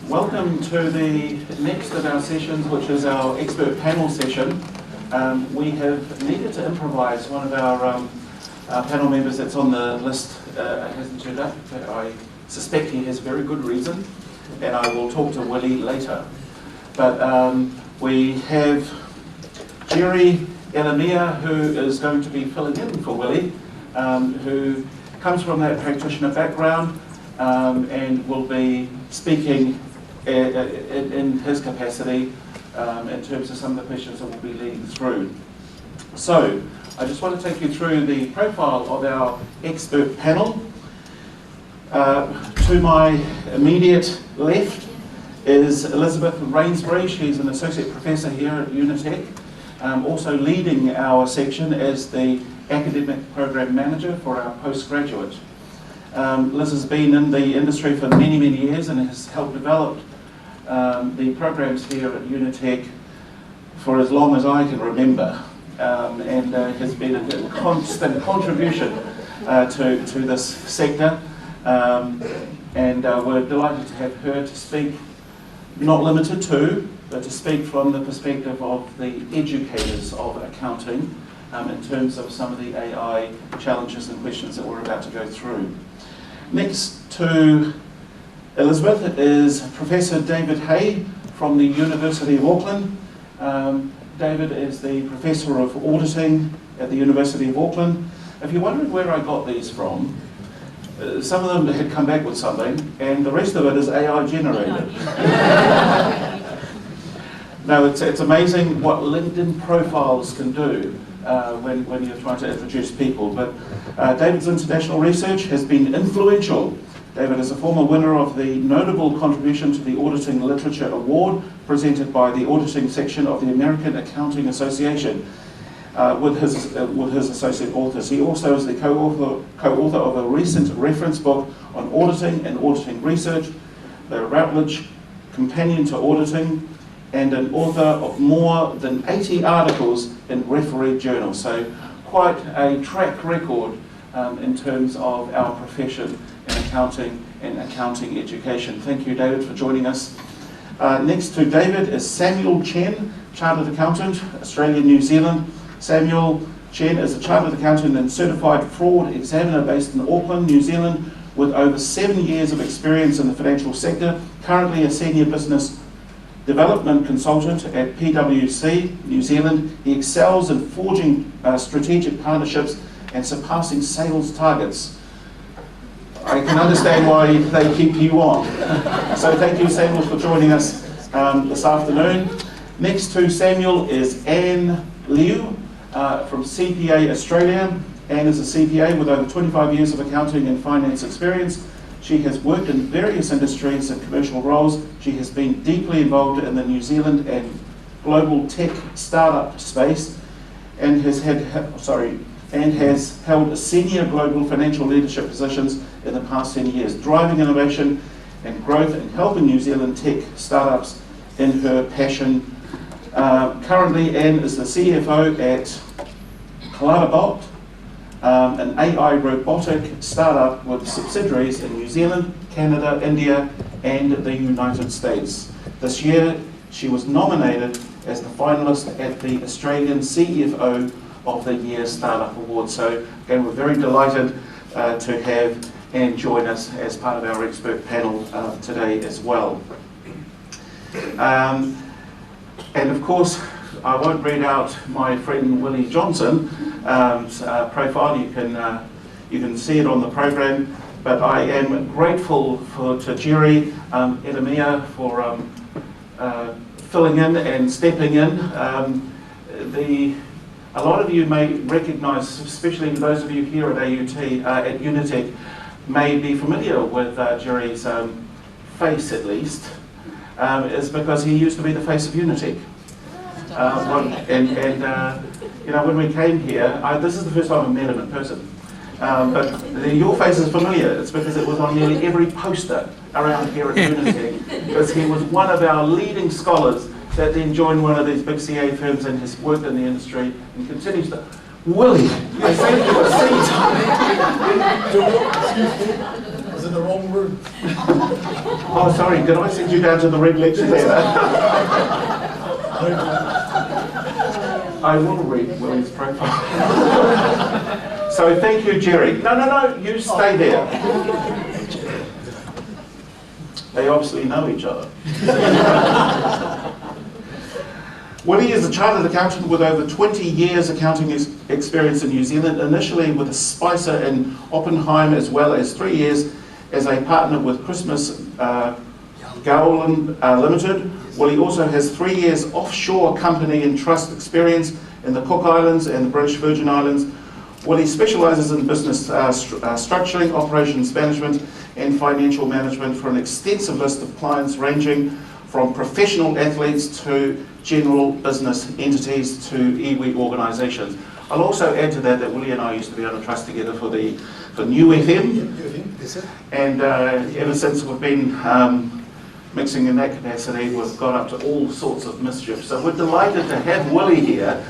Welcome to the next of our sessions, which is our expert panel session. We have needed to improvise. One of our panel members that's on the list hasn't turned up, but I suspect he has very good reason, and I will talk to Willie later. But we have Jerry Elamia, who is going to be filling in for Willie, who comes from that practitioner background and will be speaking in his capacity in terms of some of the questions that we'll be leading through. So, I just want to take you through the profile of our expert panel. To my immediate left is Elizabeth Rainsbury. She's an associate professor here at Unitec, also leading our section as the academic program manager for our postgraduate. Liz has been in the industry for many, many years and has helped develop the programs here at Unitec for as long as I can remember, and has been a constant contribution to this sector. And we're delighted to have her to speak, not limited to, but to speak from the perspective of the educators of accounting in terms of some of the AI challenges and questions that we're about to go through. Next to Elizabeth is Professor David Hay from the University of Auckland. David is the Professor of Auditing at the University of Auckland. If you're wondering where I got these from, some of them had come back with something, and the rest of it is AI generated. No, it's amazing what LinkedIn profiles can do when you're trying to introduce people. But David's international research has been influential. David is a former winner of the Notable Contribution to the Auditing Literature Award, presented by the auditing section of the American Accounting Association with his associate authors. He also is the co-author of a recent reference book on auditing and auditing research, the Routledge Companion to Auditing, and an author of more than 80 articles in refereed journals. So quite a track record in terms of our profession in accounting and accounting education. Thank you, David, for joining us. Next to David is Samuel Chen, Chartered Accountant, Australia, New Zealand. Samuel Chen is a Chartered Accountant and Certified Fraud Examiner based in Auckland, New Zealand, with over 7 years of experience in the financial sector, currently a Senior Business Development Consultant at PwC, New Zealand. He excels in forging strategic partnerships and surpassing sales targets. I can understand why they keep you on. So thank you, Samuel, for joining us this afternoon. Next to Samuel is Anne Liu from CPA Australia. Anne is a CPA with over 25 years of accounting and finance experience. She has worked in various industries and commercial roles. She has been deeply involved in the New Zealand and global tech startup space, and has held senior global financial leadership positions in the past 10 years, driving innovation and growth and helping New Zealand tech startups in her passion. Currently, Anne is the CFO at Clarabot, an AI robotic startup with subsidiaries in New Zealand, Canada, India, and the United States. This year, she was nominated as the finalist at the Australian CFO of the Year Startup Award. So, again, we're very delighted to have Anne join us as part of our expert panel today as well. And of course, I won't read out my friend Willie Johnson's profile. You can see it on the program. But I am grateful to Jerry Elamia for filling in and stepping in. A lot of you may recognise, especially those of you here at AUT, at Unitec, may be familiar with Jerry's face at least, is because he used to be the face of Unitec. You know, when we came here, this is the first time I've met him in person, but your face is familiar. It's because it was on nearly every poster around here at Unitec, because he was one of our leading scholars that then joined one of these big CA firms and has worked in the industry and continues to. Willie, I saved you a seat. Was it the wrong formal room. Oh, sorry, did I send you down to the red lecture there? I will read Willie's profile. So thank you, Jerry. No, you stay there. They obviously know each other. Willie is a chartered accountant with over 20 years accounting experience in New Zealand, initially with a Spicer in Oppenheim, as well as 3 years as a partner with Christmas Gowland Limited. Willie also has 3 years offshore company and trust experience in the Cook Islands and the British Virgin Islands. Willie specialises in business structuring, operations management and financial management for an extensive list of clients ranging from professional athletes to general business entities to iwi organisations. I'll also add to that Willie and I used to be on a trust together for New FM, and ever since we've been mixing in that capacity, we've got up to all sorts of mischief. So we're delighted to have Willie here.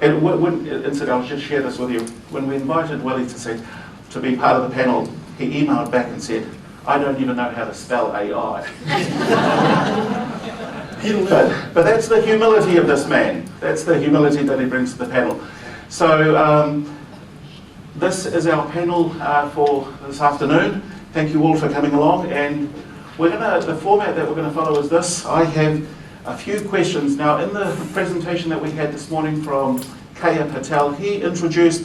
And I'll just share this with you. When we invited Willie to be part of the panel, he emailed back and said, "I don't even know how to spell AI." But that's the humility of this man. That's the humility that he brings to the panel. So this is our panel for this afternoon. Thank you all for coming along. And the format that we're going to follow is this. I have a few questions. Now, in the presentation that we had this morning from Kaya Patel, he introduced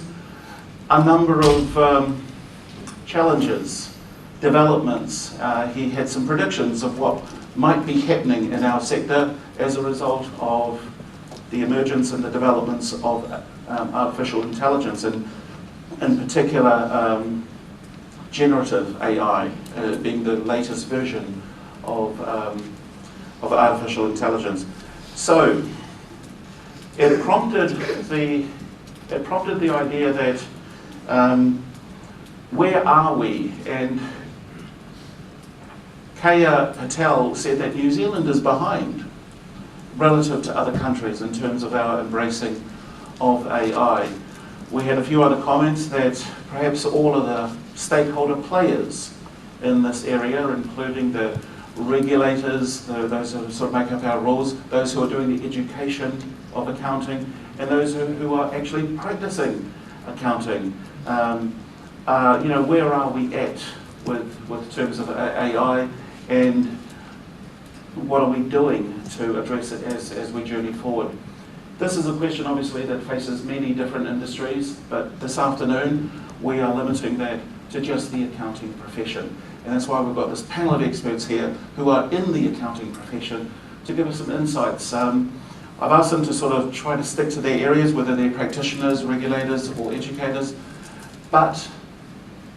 a number of challenges, developments. He had some predictions of what might be happening in our sector as a result of the emergence and the developments of artificial intelligence, and in particular generative AI being the latest version of artificial intelligence. So it prompted the idea that where are we? And Kaya Patel said that New Zealand is behind relative to other countries in terms of our embracing of AI. We had a few other comments that perhaps all of the stakeholder players in this area, including the regulators, those who sort of make up our rules, those who are doing the education of accounting, and those who are actually practicing accounting. Where are we at with terms of AI, and what are we doing to address it as we journey forward? This is a question obviously that faces many different industries, but this afternoon we are limiting that to just the accounting profession. And that's why we've got this panel of experts here who are in the accounting profession to give us some insights. I've asked them to sort of try to stick to their areas, whether they're practitioners, regulators or educators. But,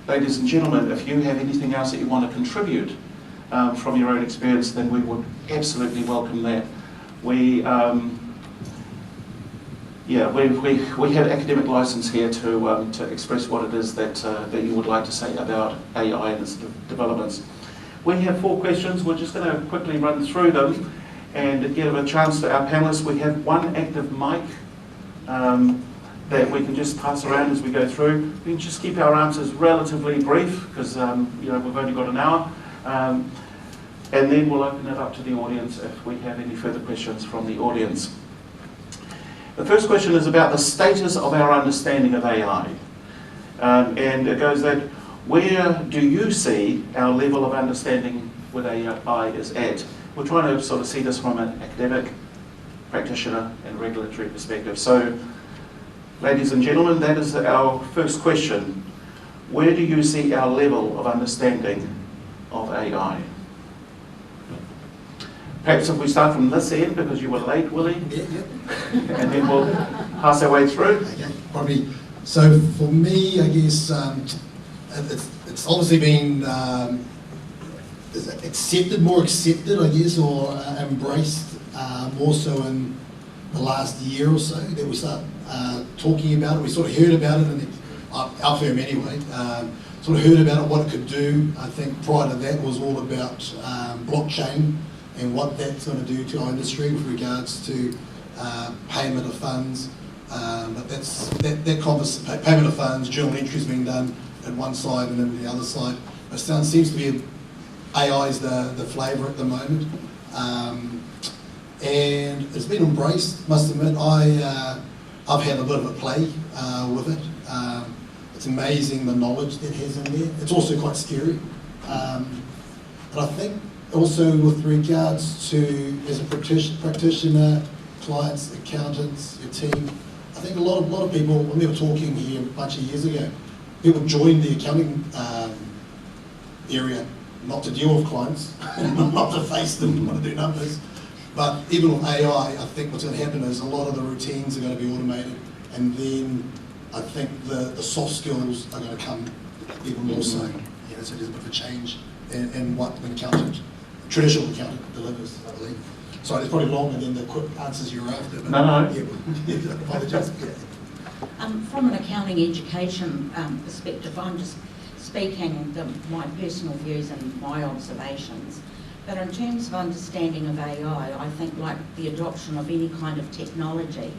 ladies and gentlemen, if you have anything else that you want to contribute from your own experience, then we would absolutely welcome that. We have academic license here to express what it is that you would like to say about AI and its developments. We have 4 questions. We're just going to quickly run through them and give a chance to our panelists. We have one active mic that we can just pass around as we go through. We can just keep our answers relatively brief because we've only got an hour. And then we'll open it up to the audience if we have any further questions from the audience. The first question is about the status of our understanding of AI. And it goes that, where do you see our level of understanding with AI is at? We're trying to sort of see this from an academic, practitioner and regulatory perspective. So, ladies and gentlemen, that is our first question. Where do you see our level of understanding of AI? Perhaps if we start from this end, because you were late, Willie, and then we'll pass our way through. Okay, probably. So for me, I guess it's obviously been more accepted, I guess, or embraced more so in the last year or so that we start talking about it. We sort of heard about it, and our firm anyway, sort of heard about it, what it could do. I think prior to that was all about blockchain and what that's going to do to our industry with regards to payment of funds. But that payment of funds, journal entries being done at one side and then the other side. It seems to be AI is the flavour at the moment. And it's been embraced, must admit. I've had a bit of a play with it. It's amazing the knowledge that it has in there. It's also quite scary. But I think also with regards to, as a practitioner, clients, accountants, your team, I think a lot of people, when we were talking here a bunch of years ago, people joined the accounting area not to deal with clients, not to face them, not to do numbers. But even with AI, I think what's going to happen is a lot of the routines are going to be automated, and then I think the soft skills are going to come even more so. Yeah, so there's a bit of a change in what an accountant, a traditional accountant, delivers, I believe. Sorry, it's probably longer than the quick answers you're after. But No. Yeah, apologize. From an accounting education perspective, I'm just speaking my personal views and my observations. But in terms of understanding of AI, I think like the adoption of any kind of technology,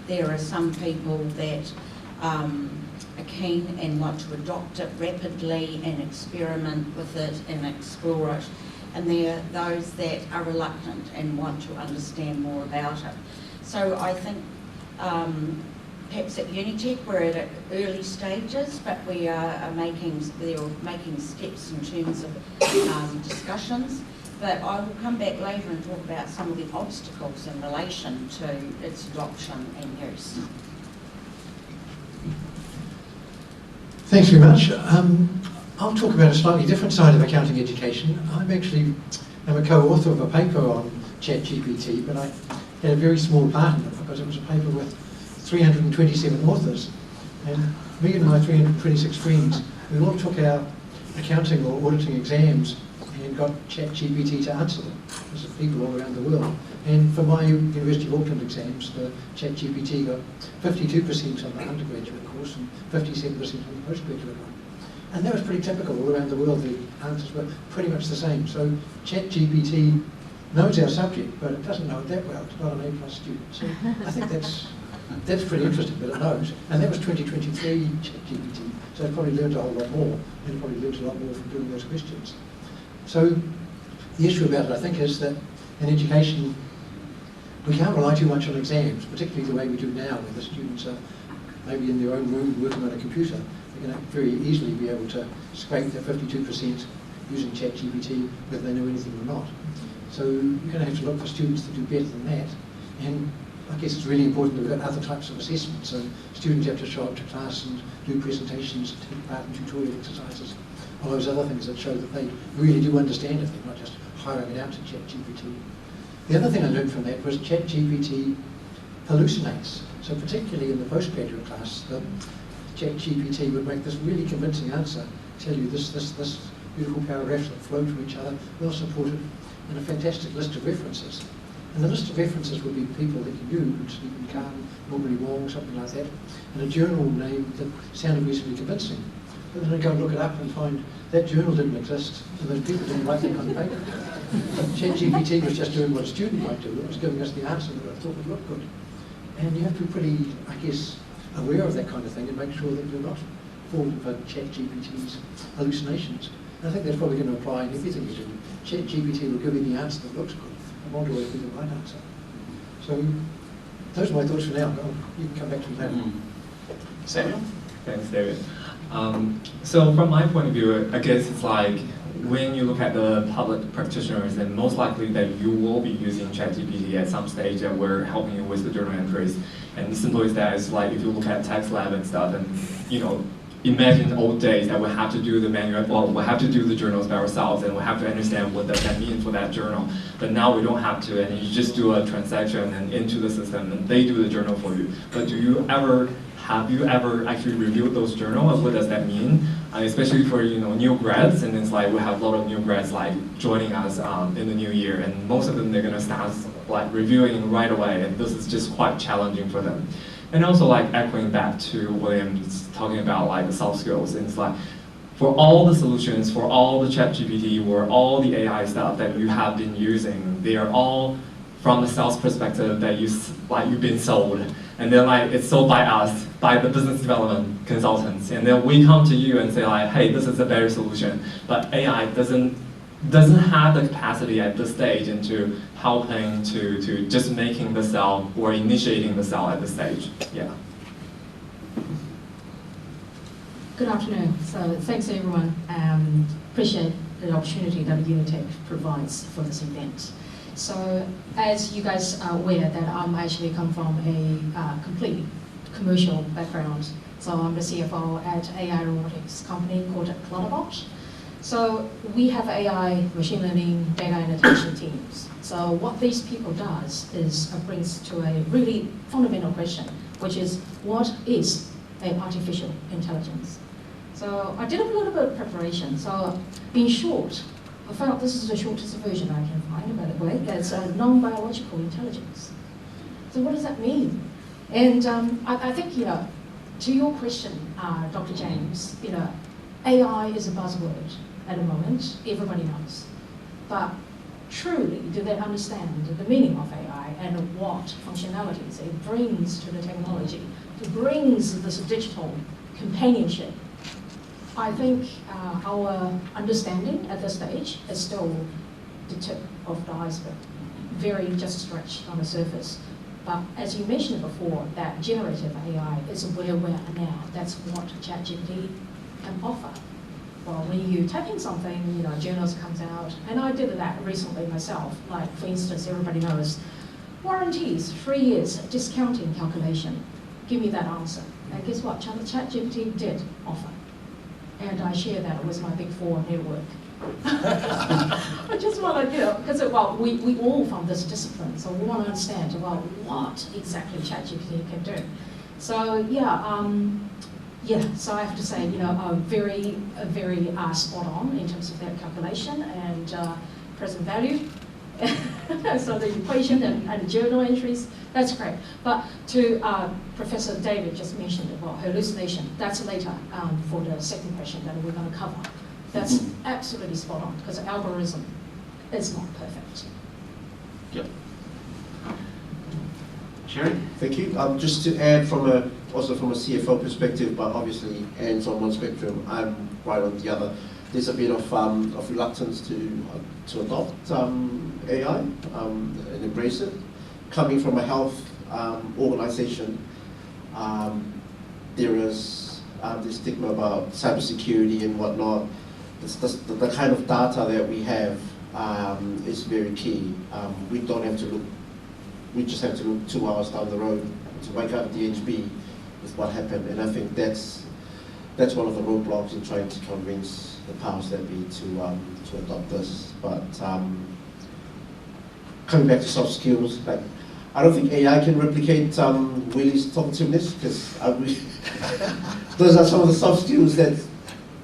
there are some people that are keen and want to adopt it rapidly and experiment with it and explore it. And there are those that are reluctant and want to understand more about it. So I think perhaps at Unitec we're at early stages, but we are making steps in terms of discussions. But I will come back later and talk about some of the obstacles in relation to its adoption and use. Thanks very much. I'll talk about a slightly different side of accounting education. I'm a co-author of a paper on ChatGPT, but I had a very small part in it because it was a paper with 327 authors. And me and my 326 friends, we all took our accounting or auditing exams and got ChatGPT to answer them. There's people all around the world. And for my University of Auckland exams, the ChatGPT got 52% on the undergraduate course and 57% on the postgraduate one. And that was pretty typical all around the world. The answers were pretty much the same. So ChatGPT knows our subject, but it doesn't know it that well. It's not an A+ student. So I think that's pretty interesting that it knows. And that was 2023 ChatGPT. So it probably learned a whole lot more, and it probably learned a lot more from doing those questions. So the issue about it, I think, is that in education, we can't rely too much on exams, particularly the way we do now, where the students are maybe in their own room working on a computer. They're going to very easily be able to scrape their 52% using ChatGPT, whether they know anything or not. So you're going to have to look for students to do better than that. And I guess it's really important that we've got other types of assessment. So students have to show up to class and do presentations, take part in tutorial exercises, all those other things that show that they really do understand it. They're not just hiring it out to ChatGPT. The other thing I learned from that was ChatGPT hallucinates. So particularly in the postgraduate class, the ChatGPT would make this really convincing answer, tell you this beautiful paragraphs that flow to each other, well supported, and a fantastic list of references. And the list of references would be people that you knew, Stephen Kahn, Norbury Wong, something like that, and a journal name that sounded reasonably convincing. But then I go and look it up and find that journal didn't exist, and those people didn't write that kind of paper. ChatGPT was just doing what a student might do. It was giving us the answer that I thought would look good. And you have to be pretty, I guess, aware of that kind of thing and make sure that you're not falling for ChatGPT's hallucinations. And I think that's probably going to apply in everything you do. ChatGPT will give you the answer that looks good. I won't always be the right answer. So those are my thoughts for now. You can come back to me later. Samuel? Thanks, David. So from my point of view, I guess it's like when you look at the public practitioners, then most likely that you will be using ChatGPT at some stage that we're helping you with the journal entries. And the simple as that is like if you look at tax lab and stuff, and imagine old days that we have to do the manual, well, we have to do the journals by ourselves, and we have to understand what does that mean for that journal. But now we don't have to, and you just do a transaction and into the system, and they do the journal for you. But have you ever actually reviewed those journals, and what does that mean? Especially for new grads, and it's like we have a lot of new grads like joining us in the new year, and most of them they're gonna start like reviewing right away, and this is just quite challenging for them. And also like echoing back to William's talking about like the soft skills, and it's like for all the solutions, for all the ChatGPT or all the AI stuff that you have been using, they are all from the sales perspective that you've been sold, and then like it's sold by us, by the business development consultants, and then we come to you and say like, hey, this is a better solution, but AI doesn't have the capacity at this stage into helping to just making the sale or initiating the sale at this stage. Yeah. Good afternoon. So thanks everyone. Appreciate the opportunity that Unitec provides for this event. So as you guys are aware that I'm actually come from a completely commercial background. So I'm the CFO at AI robotics company called Clutterbot. So we have AI, machine learning, data annotation teams. So what these people does is brings to a really fundamental question, which is what is artificial intelligence? So I did a little bit of preparation. So in short, I found this is the shortest version I can find, by the way. It's a non-biological intelligence. So what does that mean? And I think, to your question, Dr. James, AI is a buzzword at the moment. Everybody knows. But truly, do they understand the meaning of AI and what functionalities it brings to the technology? It brings this digital companionship. I think our understanding at this stage is still the tip of the iceberg, very just stretched on the surface. But as you mentioned before, that generative AI is where we are now. That's what ChatGPT can offer. Well, when you type in something, journals comes out, and I did that recently myself. Like, for instance, everybody knows warranties, 3 years, discounting calculation. Give me that answer. And guess what? ChatGPT did offer. And I share that with my Big Four network. I just want to, because we all from this discipline, so we want to understand what exactly ChatGPT can do. So so I have to say, very spot on in terms of that calculation and present value. So the equation and the journal entries, that's great. But to Professor David just mentioned, hallucination, that's later for the second question that we're going to cover. That's absolutely spot on, because the algorithm is not perfect. Yep. Sherry? Thank you. Just to add also from a CFO perspective, but obviously hands on one spectrum, I'm right on the other. There's a bit of reluctance to adopt AI and embrace it. Coming from a health organization, there is this stigma about cybersecurity and whatnot. The kind of data that we have is very key. We don't have to look. We just have to look 2 hours down the road to wake up DHB with what happened, and I think that's one of the roadblocks in trying to convince the powers that be to adopt this. But coming back to soft skills, I don't think AI can replicate Willie's talkativeness, because those are some of the soft skills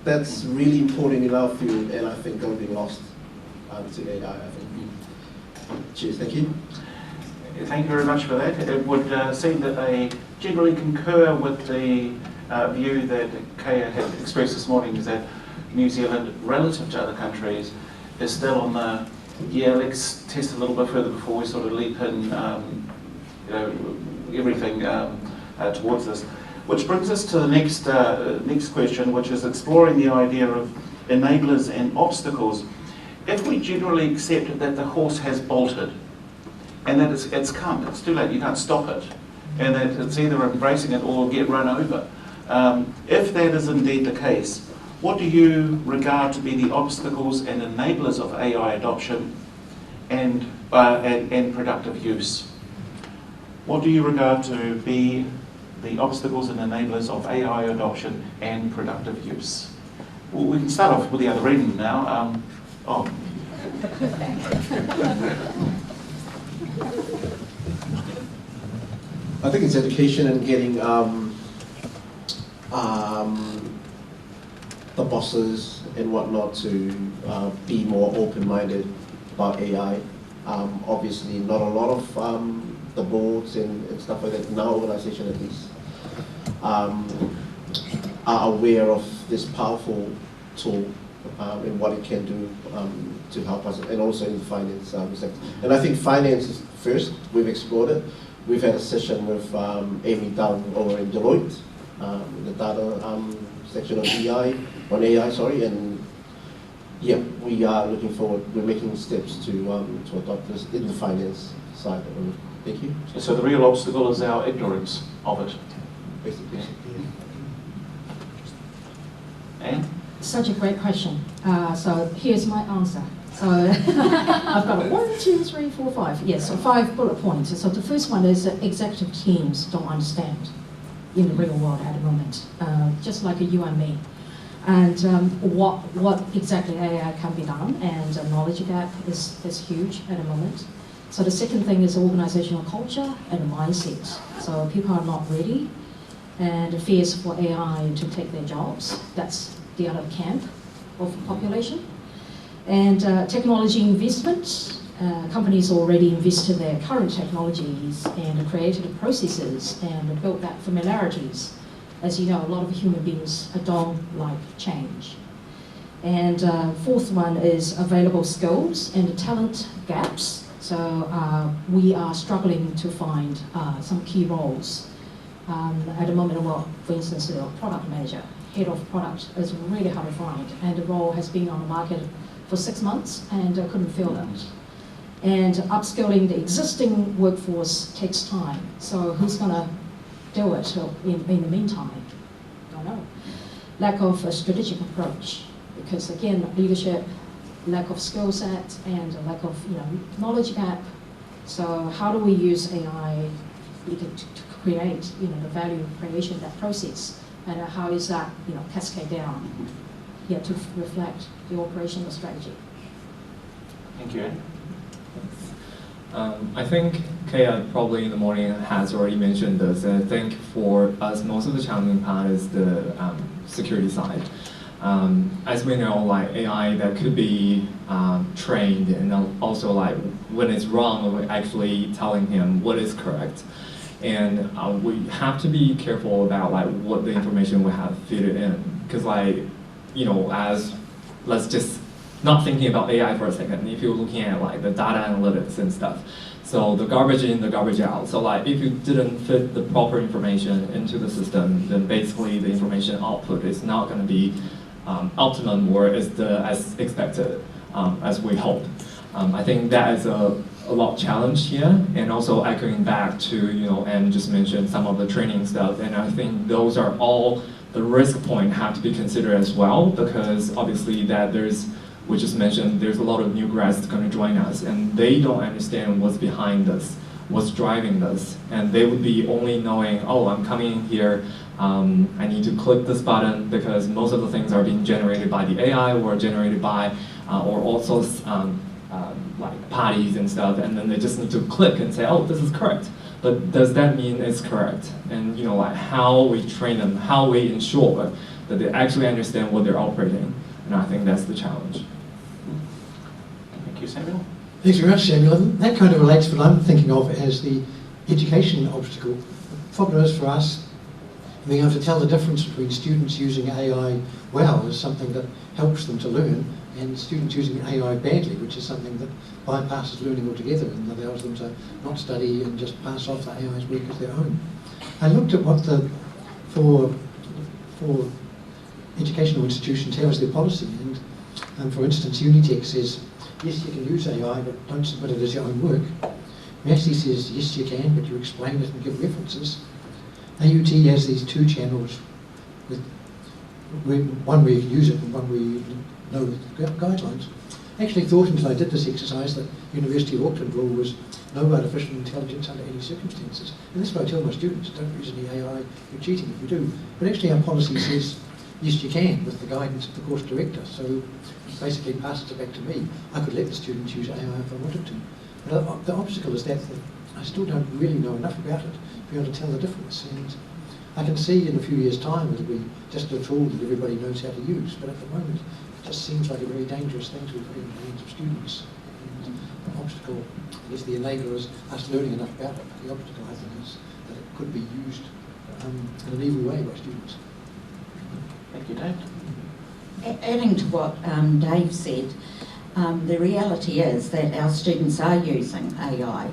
that's really important in our field, and I think they'll be lost to AI. I think. Cheers. Thank you. Thank you very much for that. It would seem that they generally concur with the view that Kaya had expressed this morning, is that New Zealand, relative to other countries, is still on the, let's test a little bit further before we sort of leap in, everything towards this. Which brings us to the next question, which is exploring the idea of enablers and obstacles. If we generally accept that the horse has bolted, and that it's come, it's too late, you can't stop it, and that it's either embracing it or get run over. If that is indeed the case, what do you regard to be the obstacles and enablers of AI adoption and productive use? What do you regard to be the obstacles and enablers of AI adoption and productive use? Well, we can start off with the other end now. I think it's education and getting the bosses and whatnot to be more open-minded about AI. Obviously, not a lot of the boards and stuff like that, in our organization at least, are aware of this powerful tool, and what it can do to help us, and also in the finance sector. And I think finance is first. We've explored it. We've had a session with Amy Dunn over in Deloitte, the data section of AI, sorry, and yeah, we are looking forward. We're making steps to adopt this in the finance side. Thank you. So the real obstacle is our ignorance of it. Basically. And Such a great question. So here's my answer. So I've got 1, 2, 3, 4, 5. Yes, so 5 bullet points. So the first one is that executive teams don't understand in the real world at the moment, just like you and me. And what exactly AI can be done, and the knowledge gap is huge at the moment. So the second thing is organizational culture and mindset. So people are not ready, and the fears for AI to take their jobs. That's the other camp of the population. And technology investment, companies already invested their current technologies and created processes and built that familiarities. As you know, a lot of human beings don't like change. And fourth one is available skills and talent gaps. So we are struggling to find some key roles. At the moment, well, for instance, the product manager, head of product is really hard to find, and the role has been on the market for 6 months and couldn't fill it. And upskilling the existing workforce takes time. So who's going to do it in the meantime? Don't know. Lack of a strategic approach, because again, leadership, lack of skill set, and a lack of knowledge gap. So how do we use AI to create the value creation, that process, and how is that cascade down to reflect the operational strategy? thank you, Anne. I think Kaya probably in the morning has already mentioned this, and I think for us most of the challenging part is the security side. As we know, like AI that could be trained, and also like when it's wrong, we're actually telling him what is correct. And we have to be careful about like what the information we have fed it in, because as let's just not thinking about AI for a second. If you're looking at like the data analytics and stuff, so the garbage in, the garbage out. So like if you didn't fit the proper information into the system, then basically the information output is not going to be optimum or as expected, as we hope. I think that is a lot challenge here, and also echoing back to and just mentioned some of the training stuff, and I think those are all the risk point have to be considered as well, because obviously that we just mentioned there's a lot of new grads going to join us, and they don't understand what's behind this, what's driving this, and they would be only knowing, oh, I'm coming in here, I need to click this button because most of the things are being generated by the AI or generated by or also like parties and stuff, and then they just need to click and say, oh, this is correct. But does that mean it's correct? And like how we train them, how we ensure that they actually understand what they're operating, and I think that's the challenge. Thank you, Samuel. Thanks very much, Samuel. And that kind of relates to what I'm thinking of as the education obstacle. The problem is for us, being able to tell the difference between students using AI well is something that helps them to learn, and students using AI badly, which is something that bypasses learning altogether and allows them to not study and just pass off the AI's work as their own. I looked at what for educational institutions, how is their policy, and for instance, Unitec says, yes, you can use AI, but don't submit it as your own work. Massey says, yes, you can, but you explain it and give references. AUT has these 2 channels, with one where you can use it and one where you know the guidelines. I actually thought until I did this exercise that University of Auckland rule was no artificial intelligence under any circumstances. And that's what I tell my students, don't use any AI, you're cheating if you do. But actually our policy says, yes, you can, with the guidance of the course director. So basically passes it back to me. I could let the students use AI if I wanted to. But the obstacle is that I still don't really know enough about it to be able to tell the difference. And I can see in a few years' time it'll be just a tool that everybody knows how to use. But at the moment, it just seems like a very dangerous thing to be putting in the hands of students. And the obstacle, I guess the enabler is us learning enough about it. But the obstacle, I think, is that it could be used in an evil way by students. Thank you, Dave. Adding to what Dave said, the reality is that our students are using AI,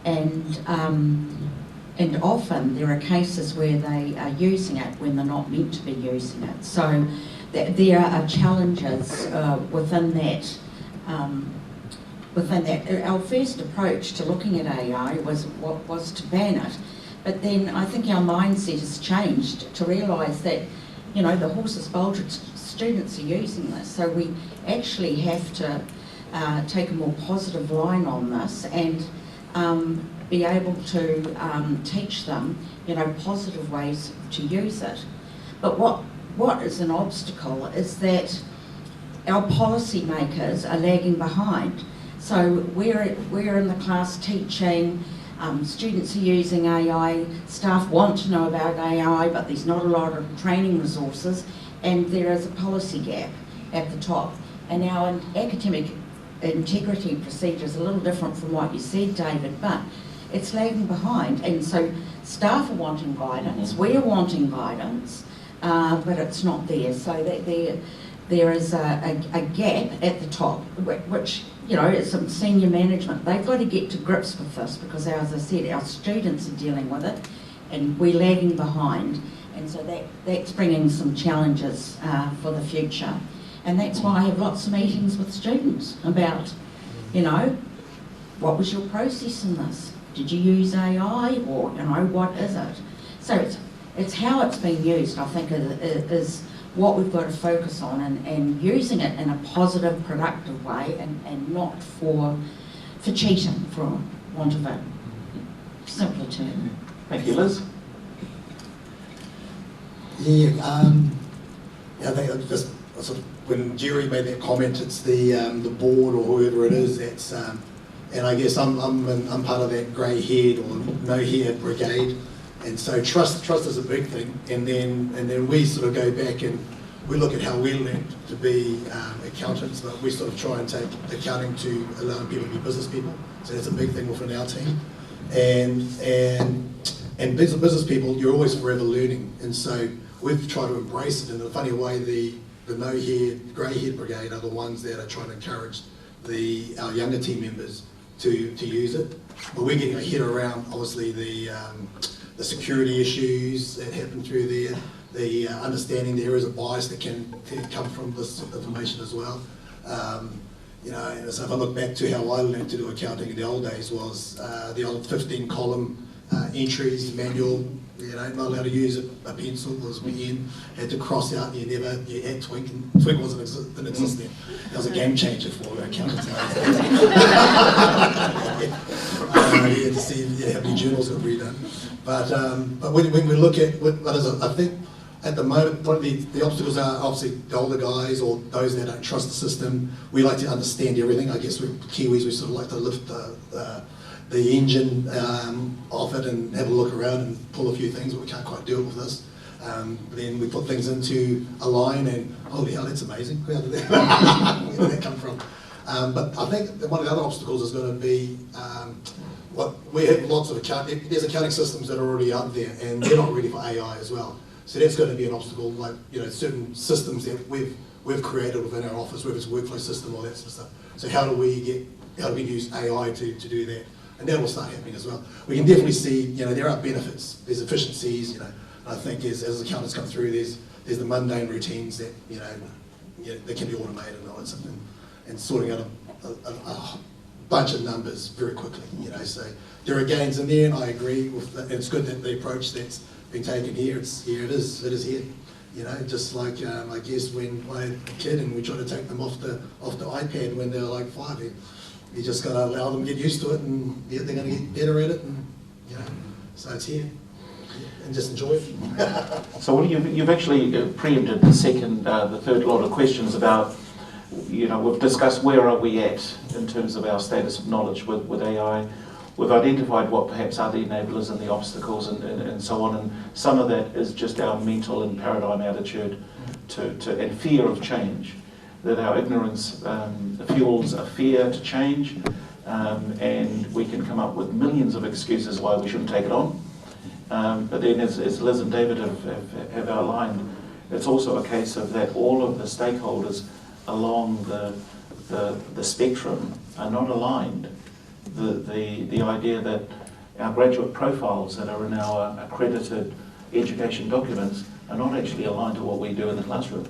and often there are cases where they are using it when they're not meant to be using it. So there are challenges within that. Our first approach to looking at AI was to ban it, but then I think our mindset has changed to realise that, you know, the horses bolted students are using this, so we actually have to take a more positive line on this and be able to teach them, you know, positive ways to use it. But what is an obstacle is that our policymakers are lagging behind. So we're in the class teaching, students are using AI, staff want to know about AI, but there's not a lot of training resources, and there is a policy gap at the top. And our academic integrity procedure is a little different from what you said, David, but it's lagging behind. And so staff are wanting guidance, we're wanting guidance, but it's not there. So that there is a gap at the top, which, you know, it's some senior management. They've got to get to grips with this because, as I said, our students are dealing with it and we're lagging behind. And so that's bringing some challenges for the future. And that's why I have lots of meetings with students about, you know, what was your process in this? Did you use AI, or, you know, what is it? So it's how it's being used, I think, is what we've got to focus on, and using it in a positive, productive way, and not for cheating, for want of a simpler term. Thank you, Liz. Yeah, I think just sort of when Jerry made that comment, it's the board or whoever it is that's, and I guess I'm part of that grey head or no hair brigade, and so trust is a big thing, and then we sort of go back and we look at how we learned to be accountants, but we sort of try and take accounting to allow people to be business people. So that's a big thing within our team, and business people, you're always forever learning, and so we've tried to embrace it in a funny way. The no hair, grey hair brigade are the ones that are trying to encourage our younger team members to use it. But we're getting our head around, obviously, the security issues that happen through there, the understanding there is a bias that can come from this information as well. You know, and so if I look back to how I learned to do accounting in the old days, was the old 15-column entries, manual. You know, not allowed to use a pencil was in, had to cross out, you had Twink, and Twink didn't exist then. That was a game changer for accountants. You had to see how many journals got redone. But when we look at what is it, I think at the moment, probably the obstacles are obviously the older guys or those that don't trust the system. We like to understand everything. I guess Kiwis, we sort of like to lift the engine off it and have a look around and pull a few things, but we can't quite do it with this. But then we put things into a line and, holy hell, that's amazing. Where did that come from? But I think that one of the other obstacles is going to be we have lots of there's accounting systems that are already out there, and they're not ready for AI as well. So that's going to be an obstacle, like, you know, certain systems that we've created within our office, whether it's a workflow system or that sort of stuff. So how do we use AI to do that? And that will start happening as well. We can definitely see, you know, there are benefits, there's efficiencies, you know. I think as accountants come through, there's the mundane routines that, you know, they can be automated and all that stuff, and sorting out a bunch of numbers very quickly, you know. So there are gains in there, and I agree with that. It's good that the approach that's been taken here, it is here. You know, just like I guess when I had a kid and we tried to take them off the iPad when they were like 5, you just got to allow them to get used to it, and they're going to get better at it, and, you know, so it's here, and just enjoy it. So you've actually preempted the third lot of questions about, you know, we've discussed where are we at in terms of our status of knowledge with AI. We've identified what perhaps are the enablers and the obstacles and so on, and some of that is just our mental and paradigm attitude and fear of change, that our ignorance fuels a fear to change, and we can come up with millions of excuses why we shouldn't take it on. But then as Liz and David have outlined, it's also a case of that all of the stakeholders along the spectrum are not aligned. The idea that our graduate profiles that are in our accredited education documents are not actually aligned to what we do in the classroom,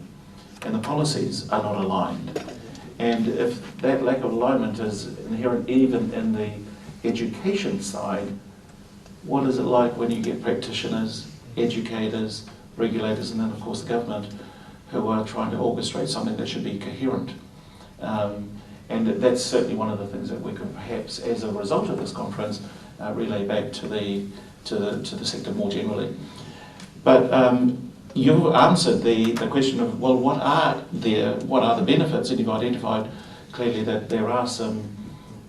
and the policies are not aligned. And if that lack of alignment is inherent even in the education side, what is it like when you get practitioners, educators, regulators, and then of course the government who are trying to orchestrate something that should be coherent? And that's certainly one of the things that we could perhaps, as a result of this conference, relay back to the sector more generally. But you answered the question of, well, what are the benefits? And you've identified clearly that there are some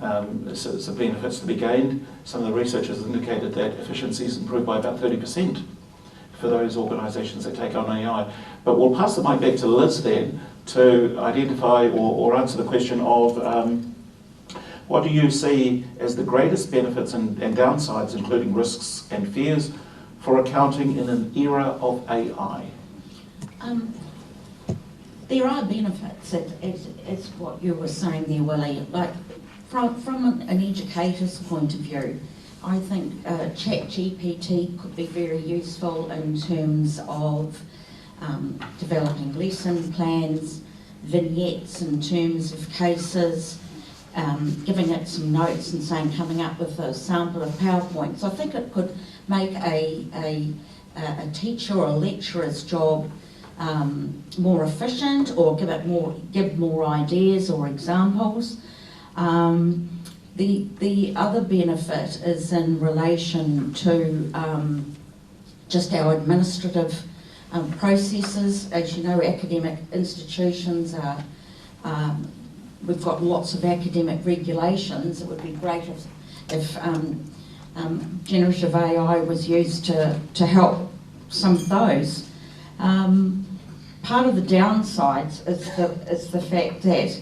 benefits to be gained. Some of the researchers indicated that efficiency is improved by about 30% for those organisations that take on AI. But we'll pass the mic back to Liz then to identify or answer the question of what do you see as the greatest benefits and downsides, including risks and fears, for accounting in an era of AI? There are benefits, it's what you were saying there, Willie. Like from an educator's point of view, I think ChatGPT could be very useful in terms of developing lesson plans, vignettes in terms of cases, giving it some notes and saying, coming up with a sample of PowerPoint. So I think it could make a teacher or a lecturer's job more efficient, or give more ideas or examples. The other benefit is in relation to just our administrative processes. As you know, academic institutions are, we've got lots of academic regulations. It would be great if generative AI was used to help some of those. Part of the downsides is the fact that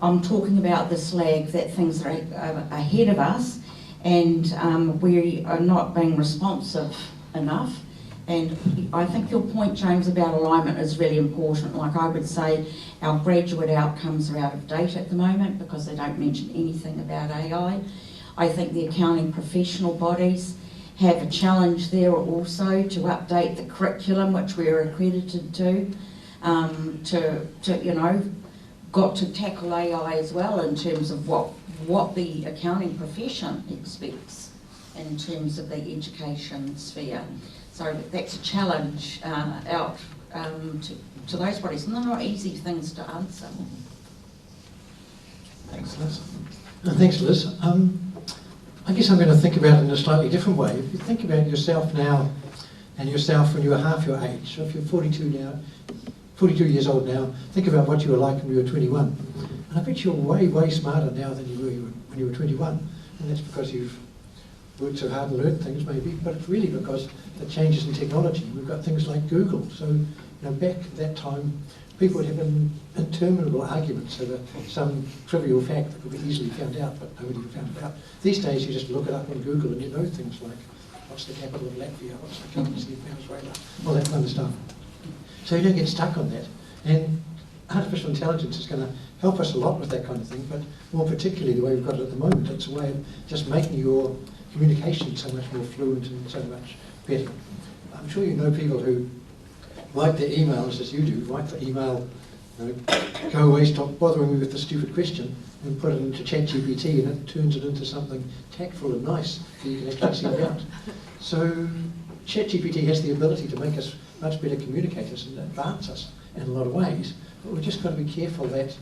I'm talking about this lag, that things are ahead of us, and we are not being responsive enough. And I think your point, James, about alignment is really important. Like I would say, our graduate outcomes are out of date at the moment because they don't mention anything about AI. I think the accounting professional bodies have a challenge there also to update the curriculum, which we're accredited to got to tackle AI as well in terms of what the accounting profession expects in terms of the education sphere. So that's a challenge out to those bodies, and they're not easy things to answer. Thanks, Liz. Thanks, Liz. I guess I'm going to think about it in a slightly different way. If you think about yourself now and yourself when you were half your age, so if you're 42 years old now, think about what you were like when you were 21. And I bet you're way, way smarter now than you were when you were 21. And that's because you've worked so hard and learned things maybe, but it's really because the changes in technology. We've got things like Google. So back at that time, people would have interminable arguments over some trivial fact that could be easily found out, but nobody found it out. These days you just look it up on Google and you know things like what's the capital of Latvia, what's the currency of Venezuela, all that kind of stuff. So you don't get stuck on that. And artificial intelligence is going to help us a lot with that kind of thing, but more particularly the way we've got it at the moment, it's a way of just making your communication so much more fluent and so much better. I'm sure you know people who write their emails as you do, write the email, go away, stop bothering me with the stupid question, and put it into ChatGPT, and it turns it into something tactful and nice so you can actually see it out. So ChatGPT has the ability to make us much better communicators and advance us in a lot of ways, but we've just got to be careful that it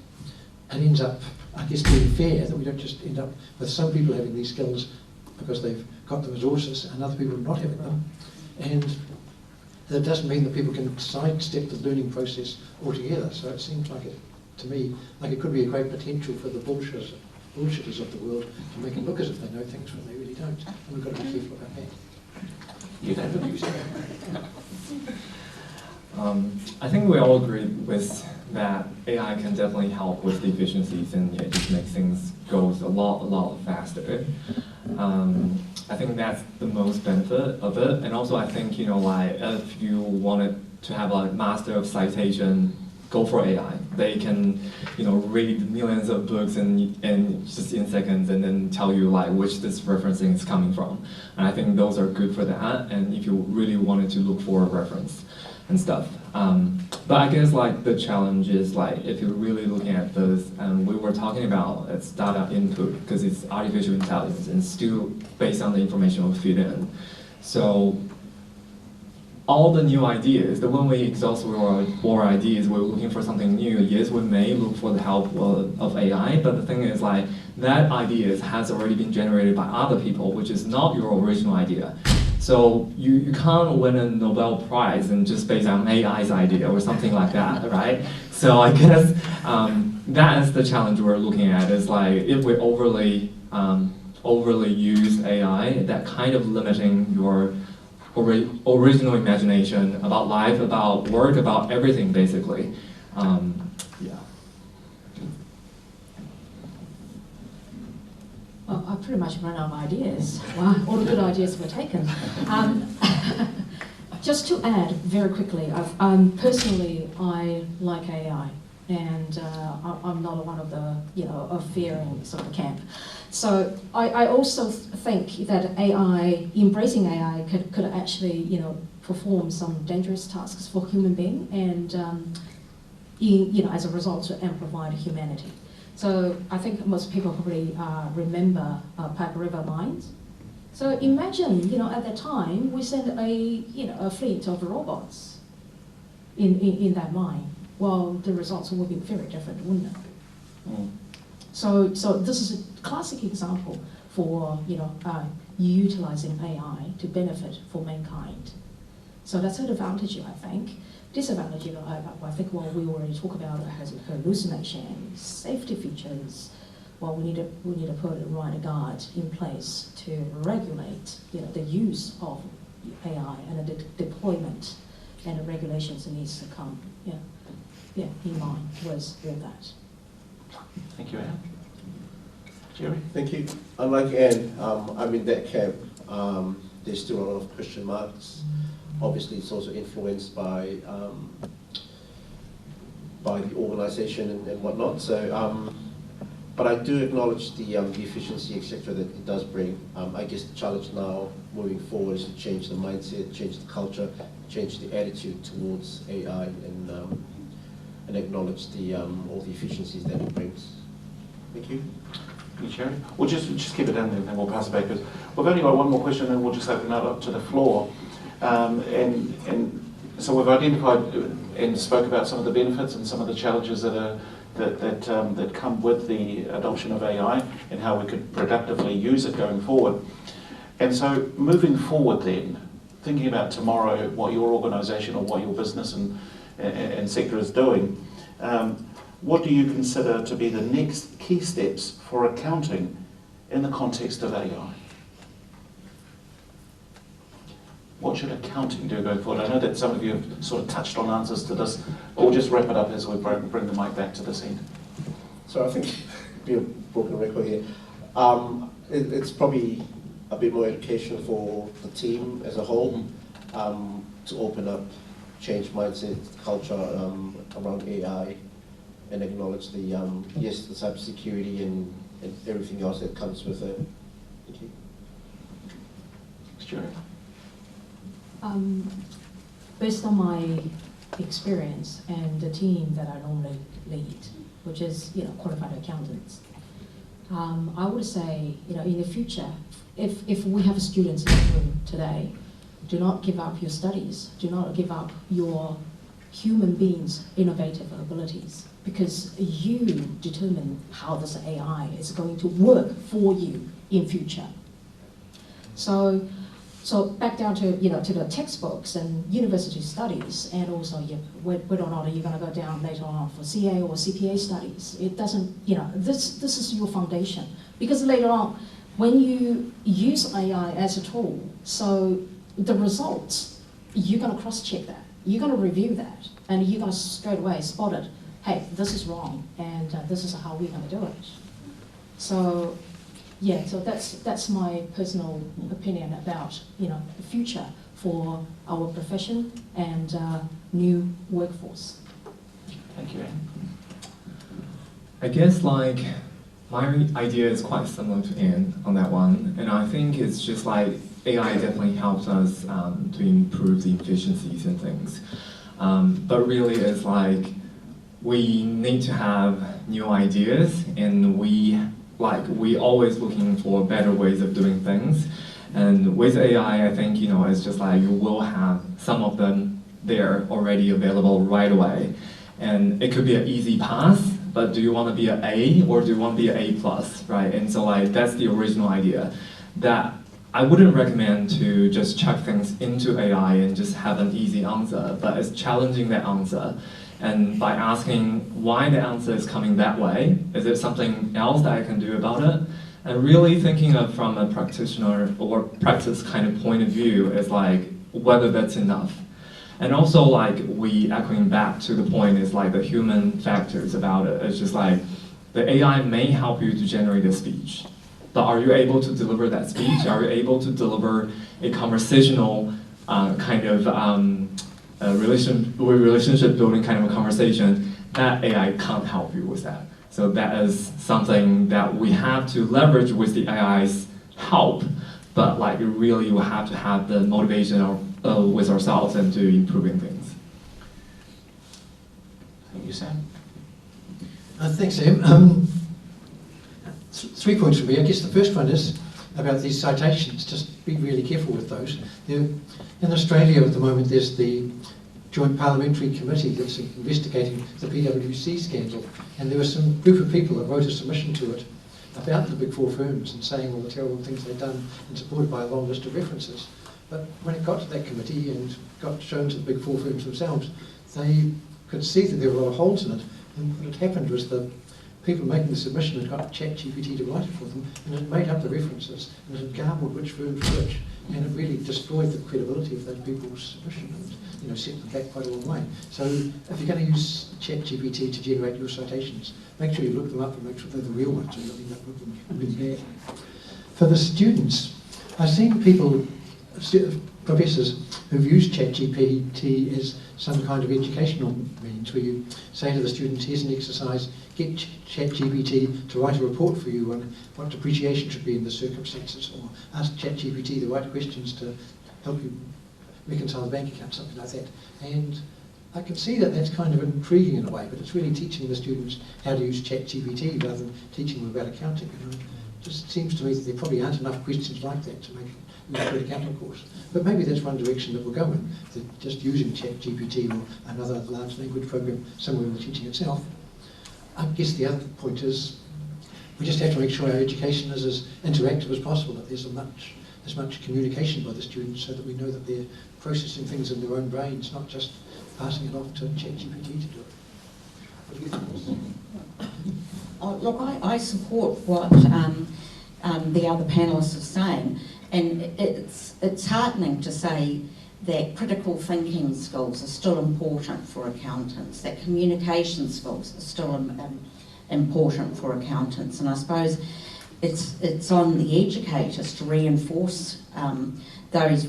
ends up, I guess, being fair, that we don't just end up with some people having these skills because they've got the resources and other people not having them. And that doesn't mean that people can sidestep the learning process altogether. So it seems like it, to me, like it could be a great potential for the bullshitters of the world to make it look as if they know things when they really don't. And we've got to be careful about that. You don't use it. I think we all agree with that AI can definitely help with the efficiencies and it just makes things go a lot faster. I think that's the most benefit of it. And also I think, like if you wanted to have a master of citation, go for AI. They can, read millions of books and just in seconds, and then tell you like which this referencing is coming from. And I think those are good for that. And if you really wanted to look for a reference and stuff. But I guess like the challenge is like if you're really looking at this, and we were talking about it's data input because it's artificial intelligence and still based on the information we feed in. So all the new ideas, the when we exhaust our ideas, we're looking for something new. Yes, we may look for the help of AI, but the thing is like that idea has already been generated by other people, which is not your original idea. So you can't win a Nobel Prize and just based on AI's idea or something like that, right? So I guess that is the challenge we're looking at. Is like if we overly use AI, that kind of limiting your original imagination about life, about work, about everything, basically. Yeah. Well, I pretty much run out of ideas. Wow, all the good ideas were taken. Just to add very quickly, personally, I like AI, and I'm not one of the, of fearing sort of camp. So I also think that AI, embracing AI, could actually, perform some dangerous tasks for human being, and as a result, to amplify the humanity. So I think most people probably remember Pipe River mines. So imagine, at that time, we sent a fleet of robots in that mine. Well, the results would be very different, wouldn't it? Mm. So this is a classic example for utilizing AI to benefit for mankind. So that's an advantage, I think. Disadvantage, I think, well, we already talked about hallucination, safety features. Well, we need to put the right guard in place to regulate, the use of AI and the deployment, and the regulations that needs to come, in line with all that. Thank you, Anne. Jerry? Thank you. Unlike Anne, I'm in that camp. There's still a lot of question marks. Obviously, it's also influenced by the organisation and whatnot. So, but I do acknowledge the efficiency, etc., that it does bring. I guess the challenge now, moving forward, is to change the mindset, change the culture, change the attitude towards AI, and acknowledge all the efficiencies that it brings. Thank you. Thank you, Jerry. We'll just keep it down there, and then we'll pass it back. Because we've only got one more question, and we'll just open that up to the floor. And so we've identified and spoke about some of the benefits and some of the challenges that come with the adoption of AI and how we could productively use it going forward. And so moving forward then, thinking about tomorrow, what your organisation or what your business and sector is doing, what do you consider to be the next key steps for accounting in the context of AI? What should accounting do going forward? I know that some of you have sort of touched on answers to this, but we'll just wrap it up as we bring the mic back to this end. So I think, be a broken record here, it's probably a bit more education for the team as a whole, to open up, change mindset, culture around AI, and acknowledge the yes, the cybersecurity and everything else that comes with it. Thank you. Thanks, Jerry. Based on my experience and the team that I normally lead, which is qualified accountants, I would say in the future, if we have students in the room today, do not give up your studies, do not give up your human beings' innovative abilities, because you determine how this AI is going to work for you in future. So back down to to the textbooks and university studies, and also whether or not you're going to go down later on for CA or CPA studies. It doesn't, this is your foundation, because later on, when you use AI as a tool, so the results, you're going to cross-check that, you're going to review that, and you're going to straight away spot it. Hey, this is wrong, and this is how we're going to do it. So. Yeah, so that's my personal opinion about the future for our profession and new workforce. Thank you, Anne. I guess like my idea is quite similar to Anne on that one, and I think it's just like AI definitely helps us to improve the efficiencies and things, but really it's like we need to have new ideas, and we always looking for better ways of doing things. And with AI, I think it's just like you will have some of them there already available right away, and it could be an easy pass. But do you want to be an A or do you want to be an A+, right? And so like that's the original idea. That I wouldn't recommend to just chuck things into AI and just have an easy answer, but it's challenging that answer. And by asking why the answer is coming that way, is there something else that I can do about it? And really thinking of from a practitioner or practice kind of point of view is like whether that's enough. And also like we echoing back to the point is like the human factors about it. It's just like the AI may help you to generate a speech, but are you able to deliver that speech? Are you able to deliver a conversational kind of relationship building kind of a conversation? That AI can't help you with that. So that is something that we have to leverage with the AI's help, but like really we have to have the motivation with ourselves and to improving things. Thank you, Sam. Thanks, Sam. 3 points from me. I guess the first one is about these citations. Just be really careful with those. In Australia at the moment, there's the Joint Parliamentary Committee that's investigating the PwC scandal, and there was some group of people that wrote a submission to it about the big four firms and saying all the terrible things they'd done, and supported by a long list of references. But when it got to that committee and got shown to the big four firms themselves, they could see that there were a lot of holes in it. And what had happened was the people making the submission had got ChatGPT to write it for them, and it made up the references, and it had garbled which firms were which, and it really destroyed the credibility of those people's submission and set them back quite a long way. So if you're going to use ChatGPT to generate your citations, make sure you look them up and make sure they're the real ones, or you'll end up with them really bad. For the students, I've seen people, professors who've used ChatGPT as some kind of educational means, where you say to the students, here's an exercise, get ChatGPT to write a report for you on what depreciation should be in the circumstances, or ask ChatGPT the right questions to help you reconcile the bank account, something like that. And I can see that that's kind of intriguing in a way, but it's really teaching the students how to use ChatGPT rather than teaching them about accounting. It just seems to me that there probably aren't enough questions like that to make a good accounting course. But maybe that's one direction that we'll go in, that just using ChatGPT or another large language program somewhere in the teaching itself. I guess the other point is we just have to make sure our education is as interactive as possible, that there's as much communication by the students, so that we know that they're processing things in their own brains, not just passing it off to ChatGPT to do it. What do you think? Look, I support what the other panellists are saying, and it's heartening to say that critical thinking skills are still important for accountants, that communication skills are still important for accountants, and I suppose it's on the educators to reinforce those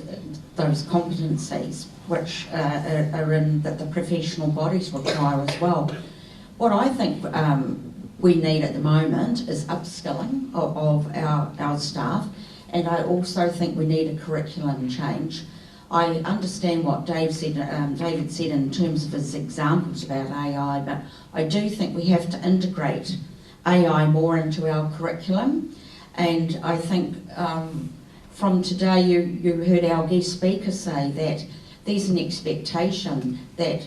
competencies which are in that the professional bodies require as well. What I think we need at the moment is upskilling of our staff, and I also think we need a curriculum change. I understand what David said in terms of his examples about AI, but I do think we have to integrate AI more into our curriculum. And I think from today you heard our guest speaker say that there's an expectation that,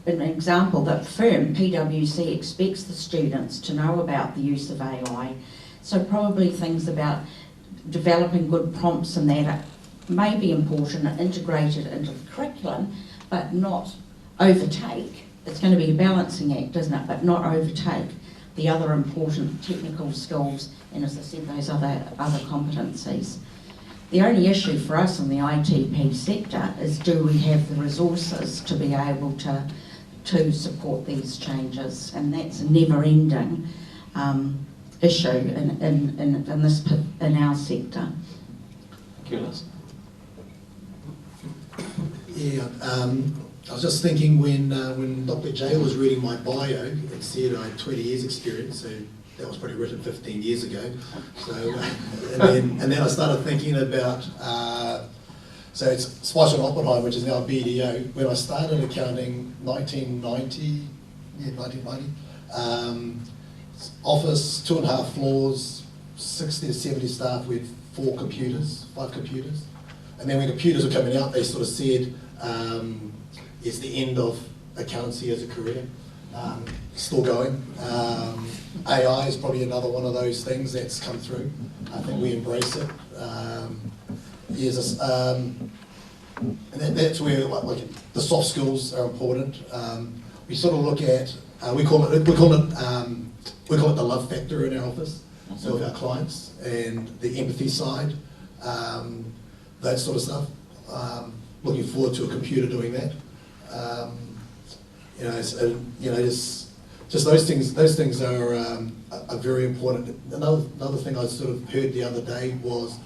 an example, that firm PwC expects the students to know about the use of AI. So probably things about developing good prompts and that may be important and integrated into the curriculum, but not overtake. It's going to be a balancing act, isn't it? But not overtake the other important technical skills and, as I said, those other competencies. The only issue for us in the ITP sector is, do we have the resources to be able to support these changes? And that's a never-ending issue in our sector. Thank you, Liz. Yeah, I was just thinking when Dr. J was reading my bio, it said I had 20 years experience, so that was probably written 15 years ago. So, and then I started thinking about, so it's Spicer and Oppenheim, which is now BDO. When I started accounting, 1990, office, 2.5 floors, 60 to 70 staff with 5 computers. And then when computers were coming out, they sort of said, it's the end of accountancy as a career. Still going. AI is probably another one of those things that's come through. I think we embrace it. And that's where like the soft skills are important. We sort of look at we call it the love factor in our office. So with our clients and the empathy side, that sort of stuff. Looking forward to a computer doing that. Just those things. Those things are very important. Another thing I sort of heard the other day was,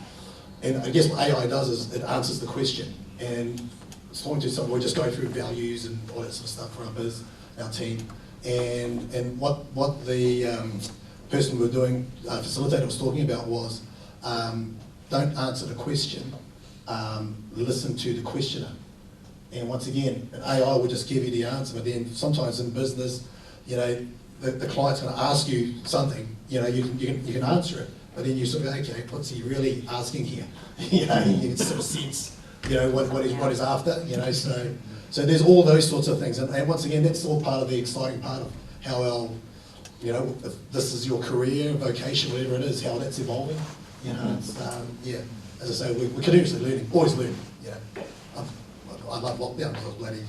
and I guess what AI does is it answers the question. And it's talking to someone, we're just going through values and all that sort of stuff for our biz, our team, and what the person we were doing, facilitator was talking about was, don't answer the question, listen to the questioner. And once again, an AI will just give you the answer, but then sometimes in business, the client's going to ask you something, you can answer it, but then you sort of go, okay, what's he really asking here? You can sort of sense, what he's after, so there's all those sorts of things, and once again, that's all part of the exciting part of how our, if this is your career, vocation, whatever it is, how that's evolving, it's, as I say, we're continuously learning, always learning, I love lockdown because I was bloody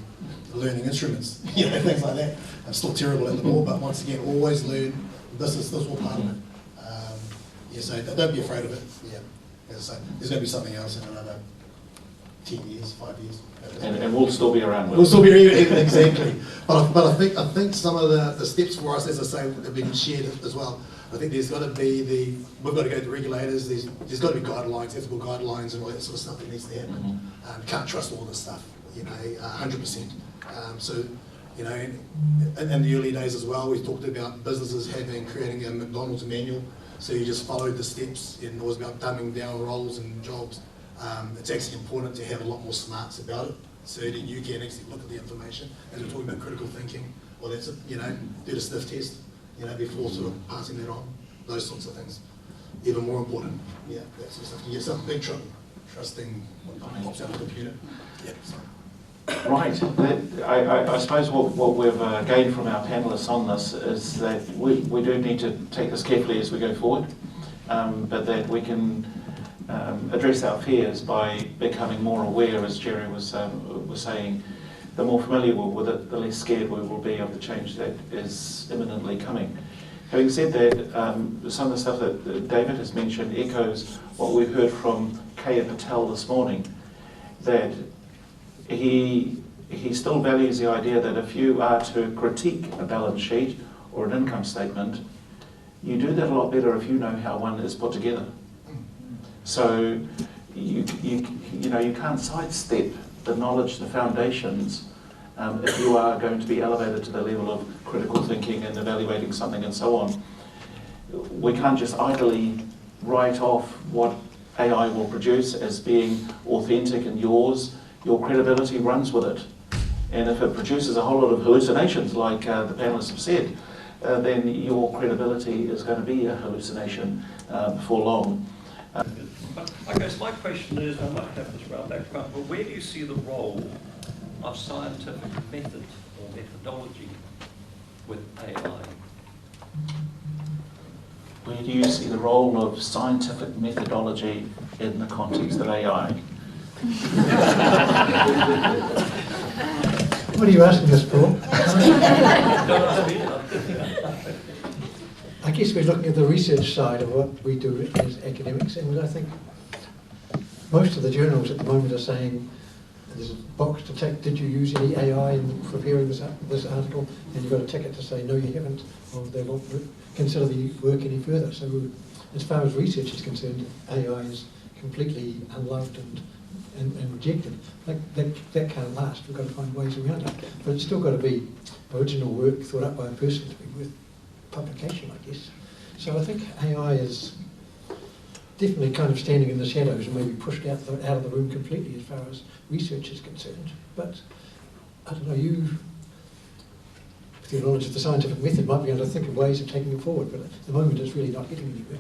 learning instruments, things like that. I'm still terrible at them all, but once again, always learn. This is all part of it. So don't be afraid of it. As I say, there's going to be something else in another 10 years, 5 years. And we'll still be around. We'll still be around, exactly. But I think some of the steps for us, as I say, have been shared as well. I think there's got to be we've got to go to regulators, there's got to be guidelines, ethical guidelines and all that sort of stuff that needs to happen. Can't trust all this stuff, 100%. So, in the early days as well, we talked about businesses creating a McDonald's manual, so you just followed the steps, and it was about dumbing down roles and jobs. It's actually important to have a lot more smarts about it, so that you can actually look at the information, as we're talking about critical thinking, or that's do the sniff test, before sort of passing that on, those sorts of things. Even more important, that sort of stuff. You get some big trouble trusting what pops out of the computer. Right. I suppose what we've gained from our panellists on this is that we do need to take this carefully as we go forward, but that we can address our fears by becoming more aware, as Jerry was saying. The more familiar with it, the less scared we will be of the change that is imminently coming. Having said that, some of the stuff that David has mentioned echoes what we heard from Kaya Patel this morning, that he still values the idea that if you are to critique a balance sheet or an income statement, you do that a lot better if you know how one is put together. So you can't sidestep the knowledge, the foundations, if you are going to be elevated to the level of critical thinking and evaluating something and so on. We can't just idly write off what AI will produce as being authentic and yours. Your credibility runs with it. And if it produces a whole lot of hallucinations, like the panelists have said, then your credibility is going to be a hallucination before long. I guess my question is, I might have this round back front, but where do you see the role of scientific method or methodology with AI? Where do you see the role of scientific methodology in the context of AI? What are you asking us for? I guess we're looking at the research side of what we do as academics, and I think most of the journals at the moment are saying there's a box to tick, did you use any AI in preparing this article? And you've got a ticket to say, no, you haven't, or they won't consider the work any further. So as far as research is concerned, AI is completely unloved and and rejected. That can't last. We've got to find ways around it. But it's still got to be original work thought up by a person to be worth publication, I guess. So I think AI is definitely kind of standing in the shadows and maybe pushed out of the room completely as far as research is concerned. But I don't know, you, with your knowledge of the scientific method, might be able to think of ways of taking it forward, but at the moment it's really not getting anywhere.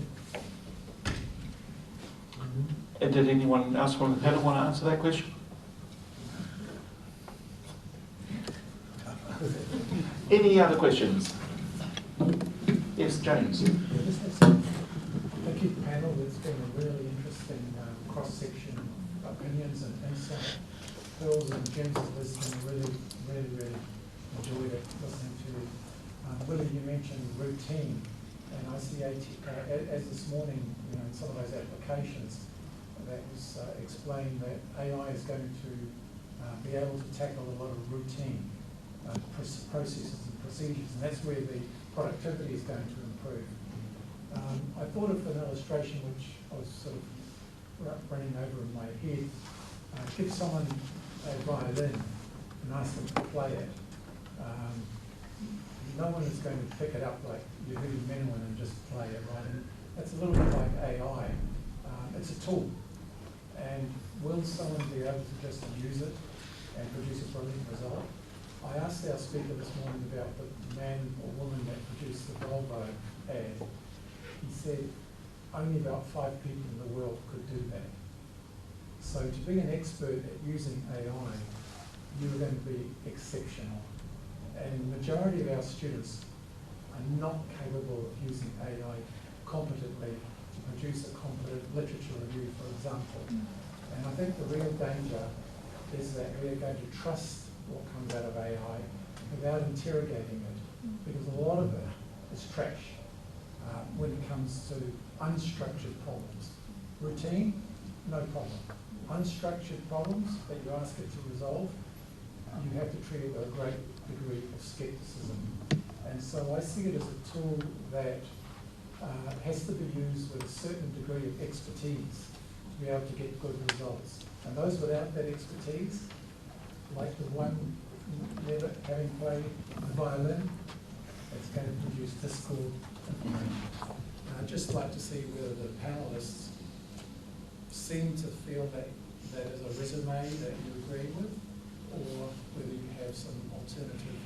Did anyone else from the panel want to answer that question? Any other questions? Yes, James. Thank you, panel. It's been a really interesting cross-section of opinions and insight. Pearls and gems of wisdom. Really enjoyed it listening to you. Willie, you mentioned routine, and I see as this morning, in some of those applications, that was explained that AI is going to be able to tackle a lot of routine processes and procedures, and that's where the productivity is going to improve. I thought of an illustration which I was sort of running over in my head. Give someone a violin and ask them to play it. No one is going to pick it up like you do Menuhin and just play it, right? And that's a little bit like AI. It's a tool. And will someone be able to just use it and produce a brilliant result? I asked our speaker this morning about the man or woman that produced the Volvo ad. He said only about 5 people in the world could do that. So to be an expert at using AI, you're going to be exceptional. And the majority of our students are not capable of using AI competently to produce a competent literature review, for example. And I think the real danger is that we are going to trust what comes out of AI without interrogating it, because a lot of it is trash when it comes to unstructured problems. Routine, no problem. Unstructured problems that you ask it to resolve, you have to treat it with a great degree of skepticism. And so I see it as a tool that has to be used with a certain degree of expertise to be able to get good results. And those without that expertise, like the one never having played the violin, it's going to produce discord information. I'd just like to see whether the panelists seem to feel that that is a resume that you agree with, or whether you have some alternative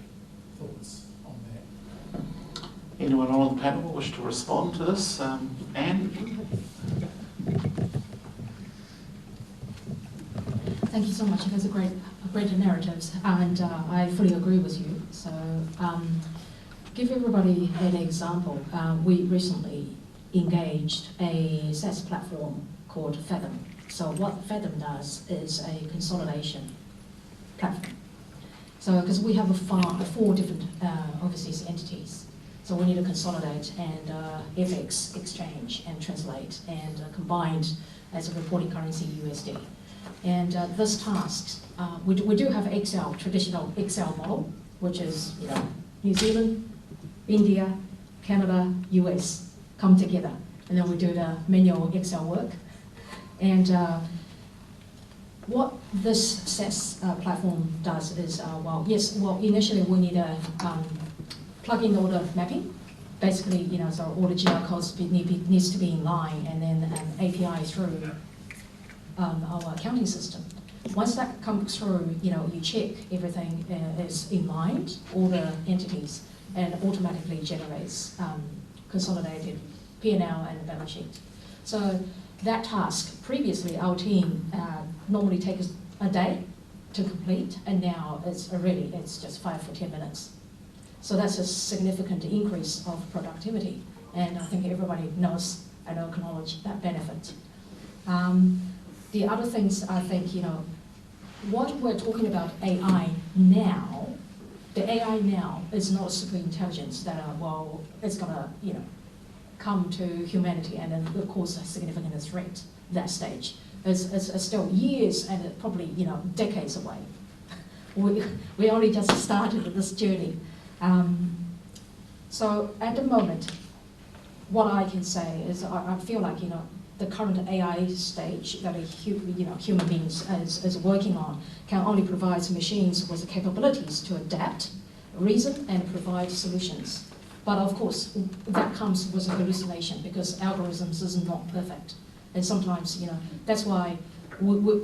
thoughts on that. Anyone on the panel wish to respond to this? Anne? Thank you so much. That's a great narrative, and I fully agree with you. So, give everybody an example. We recently engaged a SaaS platform called Fathom. So what Fathom does is a consolidation platform. So because we have 4 different overseas entities, so we need to consolidate and FX exchange and translate and combined as a reporting currency USD. And this task, we do have Excel, traditional Excel model, which is New Zealand, India, Canada, US come together, and then we do the manual Excel work. And what this SaaS platform does is, initially we need a plug-in order mapping. Basically, so all the GR codes needs to be in line, and then API through our accounting system. Once that comes through, you check everything is in line, all the entities, and automatically generates consolidated P&L and a balance sheet. So that task, previously our team normally takes a day to complete, and now it's just 5 or 10 minutes. So that's a significant increase of productivity, and I think everybody knows and acknowledge that benefit. The other things, I think, what we're talking about AI now, the AI now is not super intelligence that, it's gonna, come to humanity and then cause a significant threat that stage. It's still years and probably, decades away. We only just started this journey. So at the moment, what I can say is I feel like, the current AI stage that human beings is working on can only provide machines with the capabilities to adapt, reason, and provide solutions. But of course, that comes with a hallucination because algorithms is not perfect. And sometimes, that's why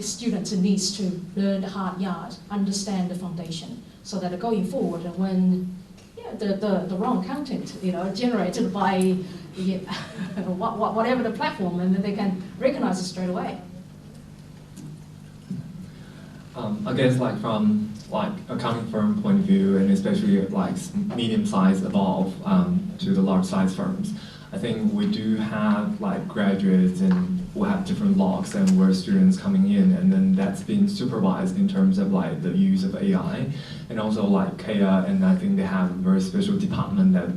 students needs to learn the hard yard, understand the foundation, so that going forward, when the wrong content, generated by whatever the platform, and then they can recognize it straight away. I guess from accounting firm point of view, and especially medium-sized above to the large-sized firms, I think we do have graduates and we have different logs and where students coming in, and then that's being supervised in terms of the use of AI, and also Kea, and I think they have a very special department that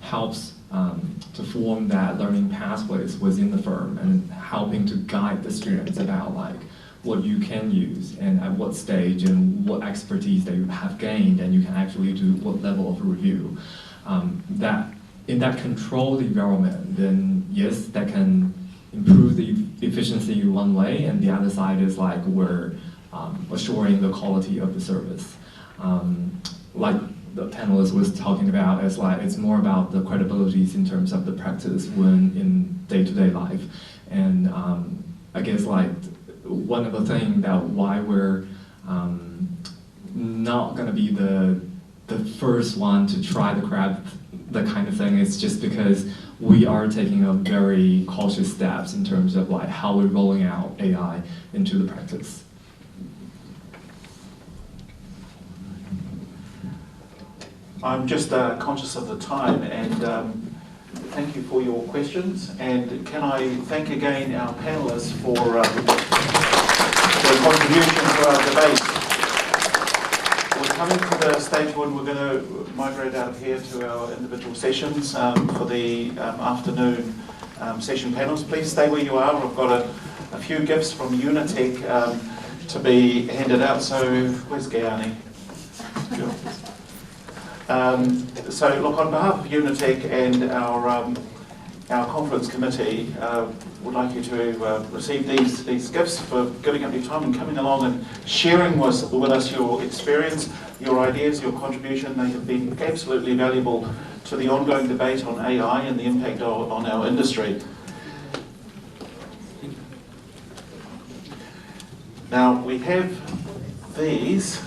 helps to form that learning pathways within the firm and helping to guide the students about what you can use and at what stage and what expertise that you have gained, and you can actually do what level of review. That in that controlled environment, then yes, that can improve the efficiency one way, and the other side is we're assuring the quality of the service. Like the panelist was talking about, it's more about the credibilities in terms of the practice when in day-to-day life, and I guess one of the things that why we're not going to be the first one to try to grab the kind of thing is just because we are taking a very cautious steps in terms of how we're rolling out AI into the practice. I'm just conscious of the time, and thank you for your questions. And can I thank again our panelists for their contribution to our debate. We're coming to the stage when we're going to migrate out of here to our individual sessions for the afternoon session panels. Please stay where you are. We've got a few gifts from Unitec to be handed out. So where's Gayani? So look, on behalf of Unitec and our conference committee, would like you to receive these gifts for giving up your time and coming along and sharing with us your experience, your ideas, your contribution. They have been absolutely valuable to the ongoing debate on AI and the impact on our industry. Now, we have these.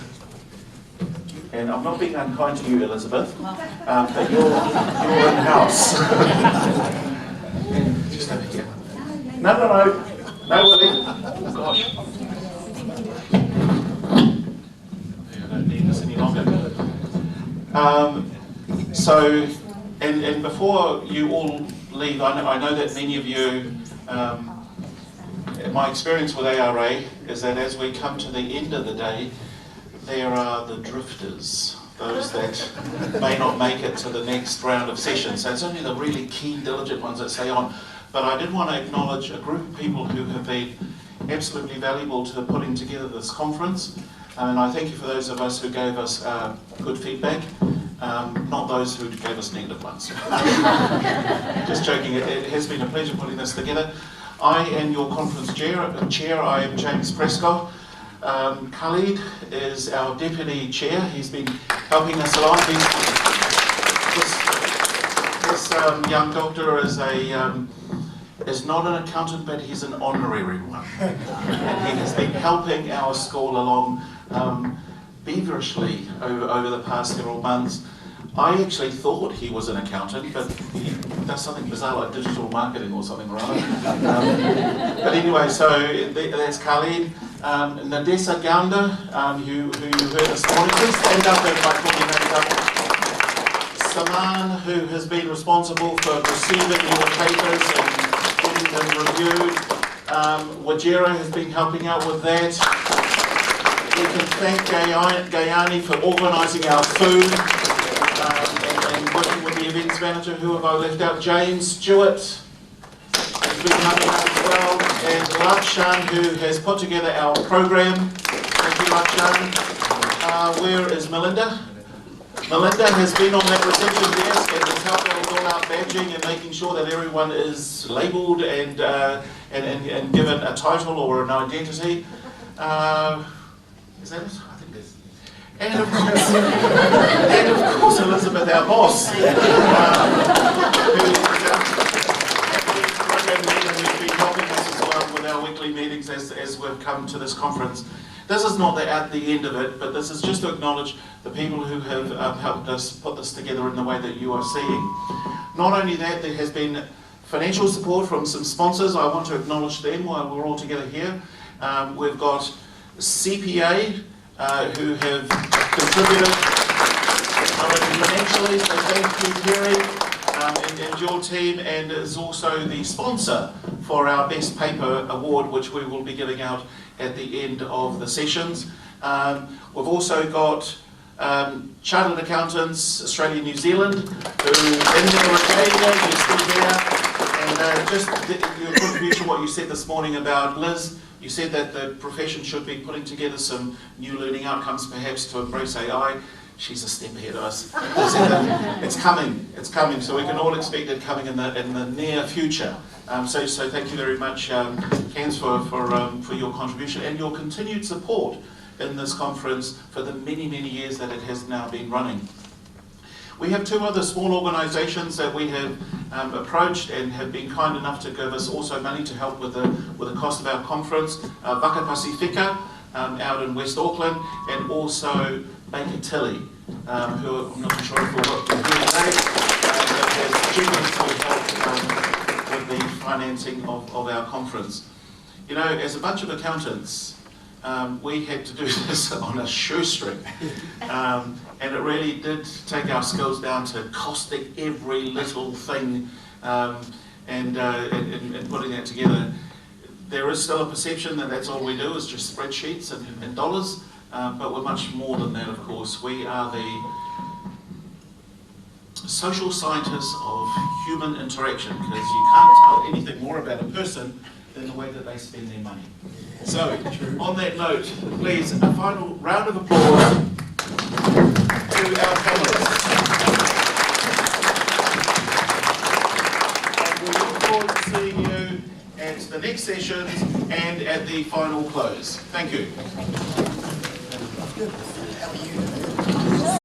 And I'm not being unkind to you, Elizabeth, but you're in-house. Just over here. No, Willie. Oh, gosh. I don't need this any longer. So, and before you all leave, I know that many of you, my experience with ARA is that as we come to the end of the day, there are the drifters, those that may not make it to the next round of sessions. So it's only the really keen, diligent ones that stay on. But I did want to acknowledge a group of people who have been absolutely valuable to putting together this conference. And I thank you for those of us who gave us good feedback, not those who gave us negative ones. Just joking, it has been a pleasure putting this together. I am your conference chair. I am James Prescott. Khalid is our deputy chair. He's been helping us along. This young doctor is not an accountant, but he's an honorary one. And he has been helping our school along feverishly over the past several months. I actually thought he was an accountant, but he does something bizarre like digital marketing or something or other. But anyway, so there's Khalid. Nadessa Ganda, who you heard this morning. Please stand up and my full names up. Saman, who has been responsible for receiving your papers and getting them reviewed. Wajira has been helping out with that. We can thank Gayani for organising our food and working with the events manager. Who have I left out? James Stewart has been helping out as well. And Lakshan, who has put together our program. Thank you, Lakshan. Where is Melinda? Melinda has been on that reception desk has helped out with all our badging and making sure that everyone is labelled and given a title or an identity. Is that it? I think that's. And of course, Elizabeth, our boss, who's been helping us as well with our weekly meetings as we've come to this conference. This is not at the end of it, but this is just to acknowledge the people who have helped us put this together in the way that you are seeing. Not only that, there has been financial support from some sponsors. I want to acknowledge them while we're all together here. We've got CPA who have contributed financially, so thank you, Terry, and your team, and is also the sponsor for our Best Paper Award, which we will be giving out at the end of the sessions. We've also got Chartered Accountants, Australia, New Zealand, who in the Australia, you're still there, and just your contribution, what you said this morning about Liz, you said that the profession should be putting together some new learning outcomes, perhaps to embrace AI. She's a step ahead of us. It's coming, so we can all expect it coming in the near future. So thank you very much, Cans, for your contribution and your continued support in this conference for the many, many years that it has now been running. We have two other small organisations that we have approached and have been kind enough to give us also money to help with the cost of our conference. Waka Pasifika out in West Auckland, and also Baker Tilly, who I'm not sure if we'll look here today, but has generously helped with the financing of our conference. You know, as a bunch of accountants, we had to do this on a shoestring, and it really did take our skills down to costing every little thing and putting that together. There is still a perception that that's all we do is just spreadsheets and dollars, but we're much more than that, of course. We are the social scientists of human interaction, because you can't tell anything more about a person than the way that they spend their money. So, on that note, please, a final round of applause to our panelists. And we look forward to seeing you at the next sessions and at the final close. Thank you.